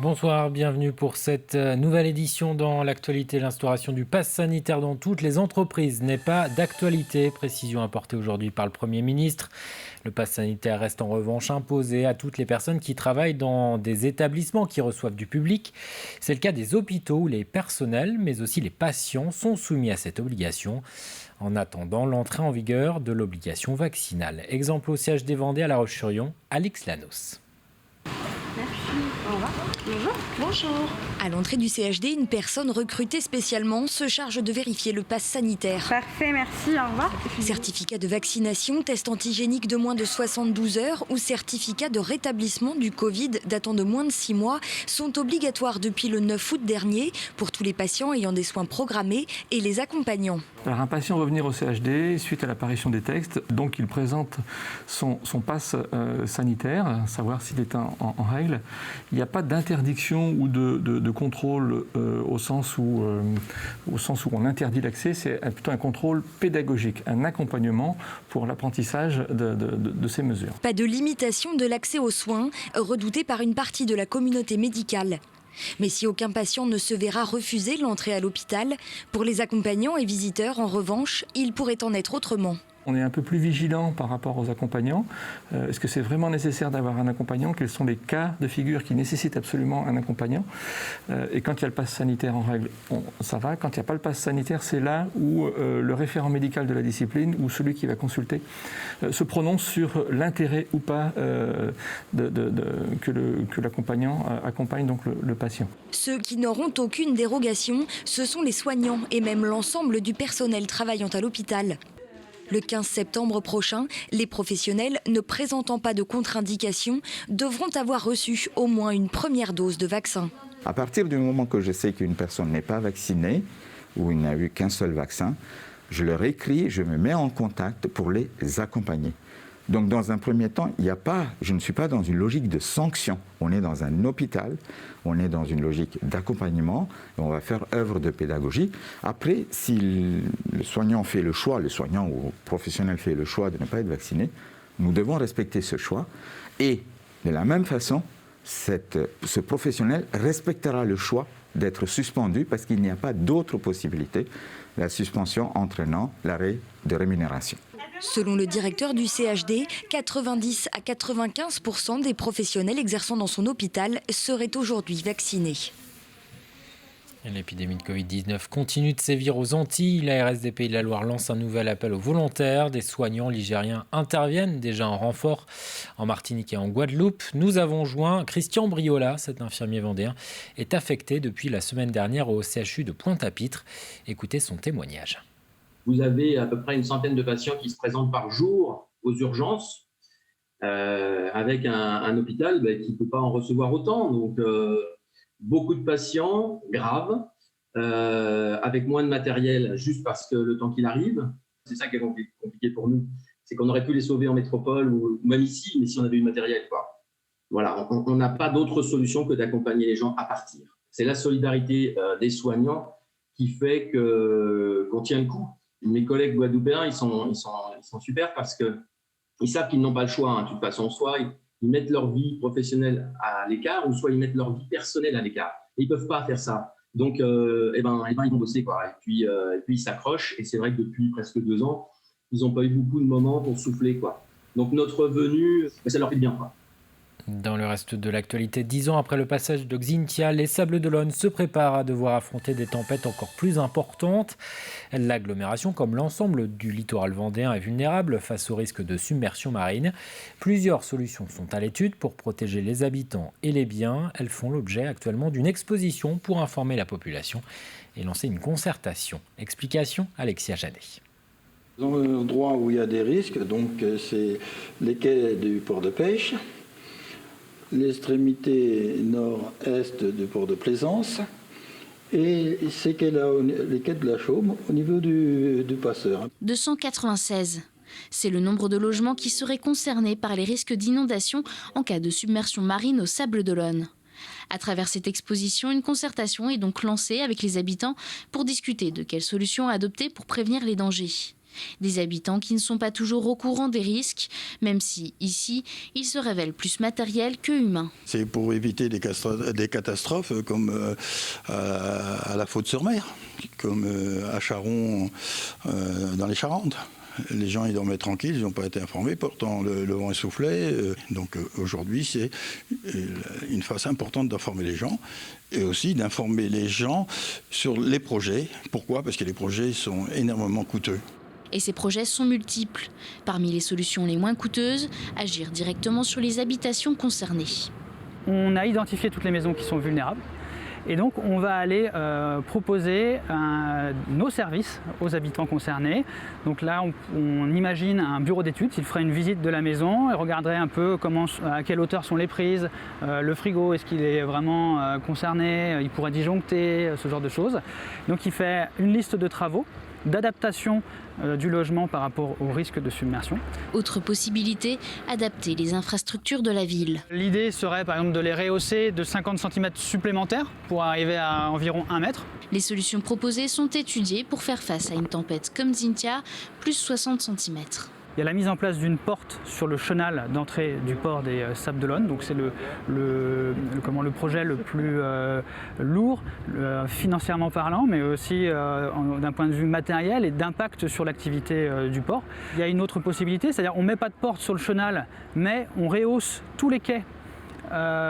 Bonsoir, bienvenue pour cette nouvelle édition dans l'actualité. L'instauration du pass sanitaire dans toutes les entreprises n'est pas d'actualité. Précision apportée aujourd'hui par le Premier ministre. Le pass sanitaire reste en revanche imposé à toutes les personnes qui travaillent dans des établissements qui reçoivent du public. C'est le cas des hôpitaux où les personnels, mais aussi les patients sont soumis à cette obligation. En attendant l'entrée en vigueur de l'obligation vaccinale. Exemple au CHD Vendée à La Roche-sur-Yon, Alix Lanos. Merci, au revoir. Bonjour. À l'entrée du CHD, une personne recrutée spécialement se charge de vérifier le pass sanitaire. Parfait, merci, au revoir. Certificat de vaccination, test antigénique de moins de 72 heures ou certificat de rétablissement du Covid datant de moins de 6 mois sont obligatoires depuis le 9 août dernier pour tous les patients ayant des soins programmés et les accompagnants. Alors un patient va venir au CHD suite à l'apparition des textes, donc il présente son pass sanitaire, savoir s'il est en règle. Il n'y a pas d'interdiction ou de contrôle au sens où on interdit l'accès, c'est plutôt un contrôle pédagogique, un accompagnement pour l'apprentissage de ces mesures. Pas de limitation de l'accès aux soins, redouté par une partie de la communauté médicale. Mais si aucun patient ne se verra refuser l'entrée à l'hôpital, pour les accompagnants et visiteurs, en revanche, il pourrait en être autrement. On est un peu plus vigilant par rapport aux accompagnants. Est-ce que c'est vraiment nécessaire d'avoir un accompagnant? Quels sont les cas de figure qui nécessitent absolument un accompagnant? Et quand il y a le pass sanitaire en règle, ça va. Quand il n'y a pas le pass sanitaire, c'est là où le référent médical de la discipline ou celui qui va consulter se prononce sur l'intérêt ou pas que l'accompagnant accompagne donc le patient. Ceux qui n'auront aucune dérogation, ce sont les soignants et même l'ensemble du personnel travaillant à l'hôpital. Le 15 septembre prochain, les professionnels ne présentant pas de contre-indication devront avoir reçu au moins une première dose de vaccin. À partir du moment que je sais qu'une personne n'est pas vaccinée ou il n'a eu qu'un seul vaccin, je leur écris, je me mets en contact pour les accompagner. Donc dans un premier temps, je ne suis pas dans une logique de sanction. On est dans un hôpital, on est dans une logique d'accompagnement et on va faire œuvre de pédagogie. Après, si le soignant fait le choix, le soignant ou le professionnel fait le choix de ne pas être vacciné, nous devons respecter ce choix. Et de la même façon, ce professionnel respectera le choix d'être suspendu parce qu'il n'y a pas d'autre possibilité, la suspension entraînant l'arrêt de rémunération. Selon le directeur du CHD, 90 à 95% des professionnels exerçant dans son hôpital seraient aujourd'hui vaccinés. L'épidémie de Covid-19 continue de sévir aux Antilles. L'ARS des Pays de la Loire lance un nouvel appel aux volontaires. Des soignants ligériens interviennent déjà en renfort en Martinique et en Guadeloupe. Nous avons joint Christian Briola, cet infirmier vendéen, est affecté depuis la semaine dernière au CHU de Pointe-à-Pitre. Écoutez son témoignage. Vous avez à peu près une centaine de patients qui se présentent par jour aux urgences, avec un hôpital qui ne peut pas en recevoir autant. Donc, beaucoup de patients graves, avec moins de matériel, juste parce que le temps qu'il arrive. C'est ça qui est compliqué pour nous. C'est qu'on aurait pu les sauver en métropole ou même ici, mais si on avait eu le matériel, quoi. Voilà, on n'a pas d'autre solution que d'accompagner les gens à partir. C'est la solidarité des soignants qui fait qu'on tient le coup. Mes collègues guadeloupéens, ils sont super parce qu'ils savent qu'ils n'ont pas le choix. De toute façon, soit ils mettent leur vie professionnelle à l'écart, ou soit ils mettent leur vie personnelle à l'écart. Et ils ne peuvent pas faire ça. Donc, ils vont bosser, quoi. Et puis ils s'accrochent. Et c'est vrai que depuis presque 2 ans, ils n'ont pas eu beaucoup de moments pour souffler, quoi. Donc, notre venue, ça leur fait bien, quoi. Dans le reste de l'actualité, 10 ans après le passage de Xynthia, les Sables-d'Olonne se préparent à devoir affronter des tempêtes encore plus importantes. L'agglomération, comme l'ensemble du littoral vendéen, est vulnérable face au risque de submersion marine. Plusieurs solutions sont à l'étude pour protéger les habitants et les biens. Elles font l'objet actuellement d'une exposition pour informer la population et lancer une concertation. Explication, Alexia Janet. Dans l'endroit où il y a des risques, donc c'est les quais du port de pêche, l'extrémité nord-est du port de Plaisance et c'est les quais de la Chaume au niveau du passeur. 296. C'est le nombre de logements qui seraient concernés par les risques d'inondation en cas de submersion marine aux Sables-d'Olonne. À travers cette exposition, une concertation est donc lancée avec les habitants pour discuter de quelles solutions adopter pour prévenir les dangers. Des habitants qui ne sont pas toujours au courant des risques, même si, ici, ils se révèlent plus matériels que humains. C'est pour éviter des catastrophes comme à la Faute-sur-Mer, comme à Charon dans les Charentes. Les gens ils dormaient tranquilles, ils n'ont pas été informés, pourtant le vent soufflait. Donc aujourd'hui, c'est une phase importante d'informer les gens et aussi d'informer les gens sur les projets. Pourquoi ? Parce que les projets sont énormément coûteux. Et ces projets sont multiples. Parmi les solutions les moins coûteuses, agir directement sur les habitations concernées. On a identifié toutes les maisons qui sont vulnérables. Et donc on va aller proposer nos services aux habitants concernés. Donc là on imagine un bureau d'études, il ferait une visite de la maison et regarderait un peu à quelle hauteur sont les prises, le frigo, est-ce qu'il est vraiment concerné, il pourrait disjoncter, ce genre de choses. Donc il fait une liste de travaux, d'adaptation du logement par rapport au risque de submersion. Autre possibilité, adapter les infrastructures de la ville. L'idée serait par exemple de les rehausser de 50 cm supplémentaires pour arriver à environ 1 mètre. Les solutions proposées sont étudiées pour faire face à une tempête comme Xynthia, plus 60 cm. Il y a la mise en place d'une porte sur le chenal d'entrée du port des Sables d'Olonne. Donc c'est le projet le plus lourd, financièrement parlant, mais aussi d'un point de vue matériel et d'impact sur l'activité du port. Il y a une autre possibilité, c'est-à-dire on ne met pas de porte sur le chenal, mais on rehausse tous les quais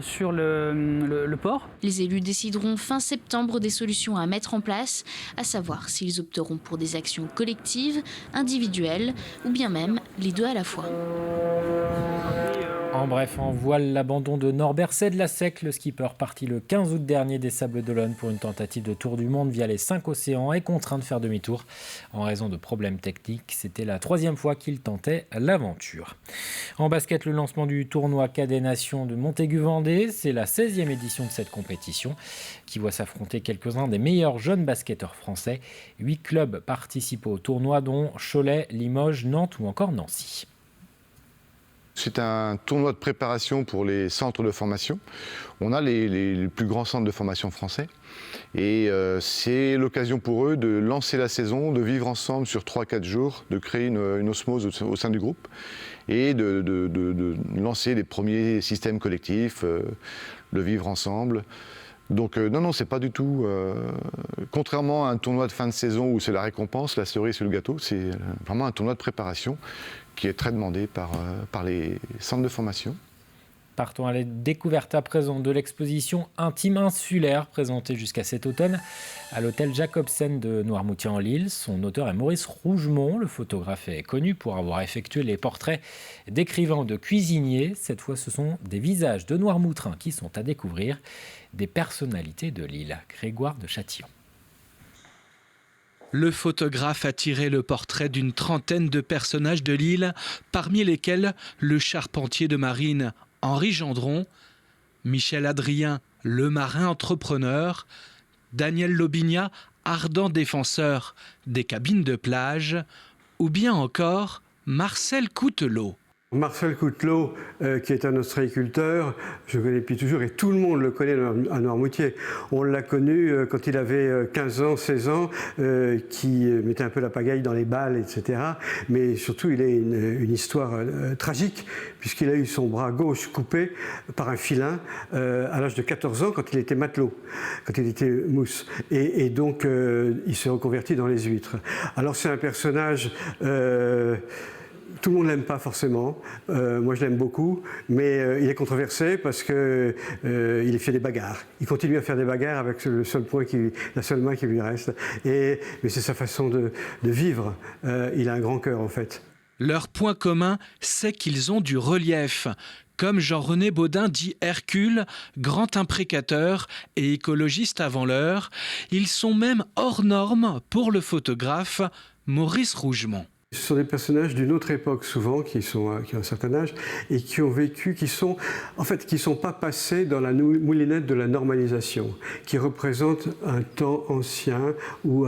sur le port. Les élus décideront fin septembre des solutions à mettre en place, à savoir s'ils opteront pour des actions collectives, individuelles ou bien même les deux à la fois. En bref, en voile l'abandon de Norbert Sedlacek, le skipper parti le 15 août dernier des Sables d'Olonne pour une tentative de tour du monde via les 5 océans est contraint de faire demi-tour en raison de problèmes techniques. C'était la 3e fois qu'il tentait l'aventure. En basket, le lancement du tournoi Cadet Nations de Montaigu-Vendée, c'est la 16e édition de cette compétition qui voit s'affronter quelques-uns des meilleurs jeunes basketteurs français. 8 clubs participent au tournoi dont Cholet, Limoges, Nantes ou encore Nancy. C'est un tournoi de préparation pour les centres de formation. On a les plus grands centres de formation français et c'est l'occasion pour eux de lancer la saison, de vivre ensemble sur 3-4 jours, de créer une osmose au sein du groupe et de lancer les premiers systèmes collectifs, le vivre ensemble. Donc non, c'est pas du tout, contrairement à un tournoi de fin de saison où c'est la récompense, la cerise sur le gâteau, c'est vraiment un tournoi de préparation qui est très demandé par les centres de formation. Partons à la découverte à présent de l'exposition Intime insulaire présentée jusqu'à cet automne à l'hôtel Jacobsen de Noirmoutier-en-l'Île. Son auteur est Maurice Rougemont. Le photographe est connu pour avoir effectué les portraits d'écrivains ou de cuisiniers. Cette fois, ce sont des visages de Noirmoutrin qui sont à découvrir, des personnalités de l'île. Grégoire de Châtillon. Le photographe a tiré le portrait d'une trentaine de personnages de l'île, parmi lesquels le charpentier de marine Henri Gendron, Michel Adrien, le marin entrepreneur, Daniel Lobignat, ardent défenseur des cabines de plage, ou bien encore Marcel Coutelot. Marcel Coutelot, qui est un ostréiculteur, je connais depuis toujours et tout le monde le connaît à Noirmoutier. On l'a connu quand il avait 15 ans, 16 ans, qui mettait un peu la pagaille dans les balles, etc. Mais surtout, il a une histoire tragique, puisqu'il a eu son bras gauche coupé par un filin à l'âge de 14 ans, quand il était matelot, quand il était mousse. Et donc, il s'est reconverti dans les huîtres. Alors, c'est un personnage... tout le monde ne l'aime pas forcément, moi je l'aime beaucoup, mais il est controversé parce qu'il fait des bagarres. Il continue à faire des bagarres avec la seule main qui lui reste. Mais c'est sa façon de vivre. Il a un grand cœur en fait. Leur point commun, c'est qu'ils ont du relief. Comme Jean-René Baudin dit Hercule, grand imprécateur et écologiste avant l'heure, ils sont même hors normes pour le photographe Maurice Rougemont. Ce sont des personnages d'une autre époque souvent, qui ont un certain âge et qui ont vécu, qui sont pas passés dans la moulinette de la normalisation, qui représentent un temps ancien où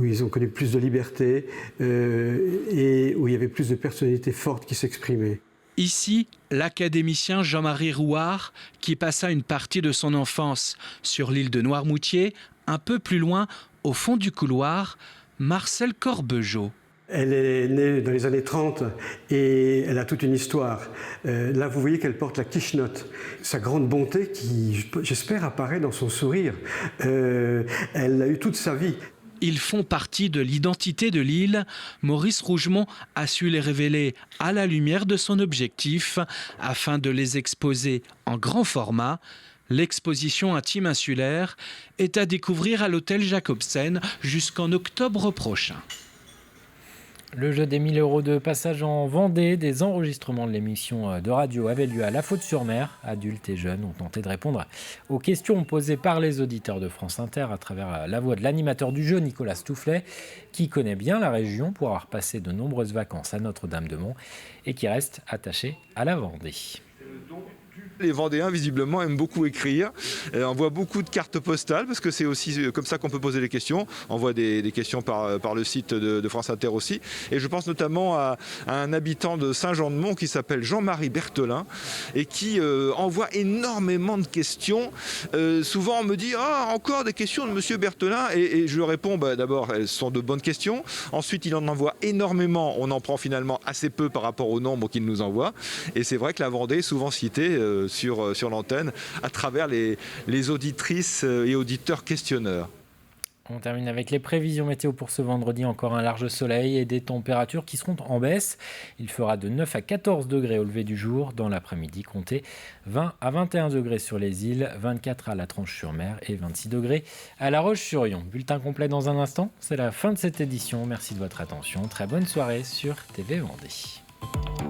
ils ont connu plus de liberté et où il y avait plus de personnalités fortes qui s'exprimaient. Ici, l'académicien Jean-Marie Rouard, qui passa une partie de son enfance sur l'île de Noirmoutier, un peu plus loin, au fond du couloir, Marcel Corbejeau. Elle est née dans les années 30 et elle a toute une histoire. Là, vous voyez qu'elle porte la quichenotte. Sa grande bonté qui, j'espère, apparaît dans son sourire. Elle l'a eu toute sa vie. Ils font partie de l'identité de l'île. Maurice Rougemont a su les révéler à la lumière de son objectif afin de les exposer en grand format. L'exposition intime insulaire est à découvrir à l'hôtel Jacobsen jusqu'en octobre prochain. Le jeu des 1 000 € de passage en Vendée, des enregistrements de l'émission de radio avaient lieu à La Faute-sur-Mer. Adultes et jeunes ont tenté de répondre aux questions posées par les auditeurs de France Inter à travers la voix de l'animateur du jeu, Nicolas Stoufflet, qui connaît bien la région pour avoir passé de nombreuses vacances à Notre-Dame-de-Mont et qui reste attaché à la Vendée. Les Vendéens, visiblement, aiment beaucoup écrire. On envoie beaucoup de cartes postales, parce que c'est aussi comme ça qu'on peut poser les questions. On envoie des questions par le site de France Inter aussi. Et je pense notamment à un habitant de Saint-Jean-de-Mont qui s'appelle Jean-Marie Berthelin et qui envoie énormément de questions. Souvent, on me dit « Ah, encore des questions de Monsieur Berthelin ?» Et je réponds d'abord, elles sont de bonnes questions. Ensuite, il en envoie énormément. On en prend finalement assez peu par rapport au nombre qu'il nous envoie. Et c'est vrai que la Vendée est souvent citée sur l'antenne à travers les auditrices et auditeurs questionneurs. On termine avec les prévisions météo pour ce vendredi. Encore un large soleil et des températures qui seront en baisse. Il fera de 9 à 14 degrés au lever du jour. Dans l'après-midi, comptez 20 à 21 degrés sur les îles, 24 à la Tranche-sur-Mer et 26 degrés à La Roche-sur-Yon. Bulletin complet dans un instant. C'est la fin de cette édition. Merci de votre attention. Très bonne soirée sur TV Vendée.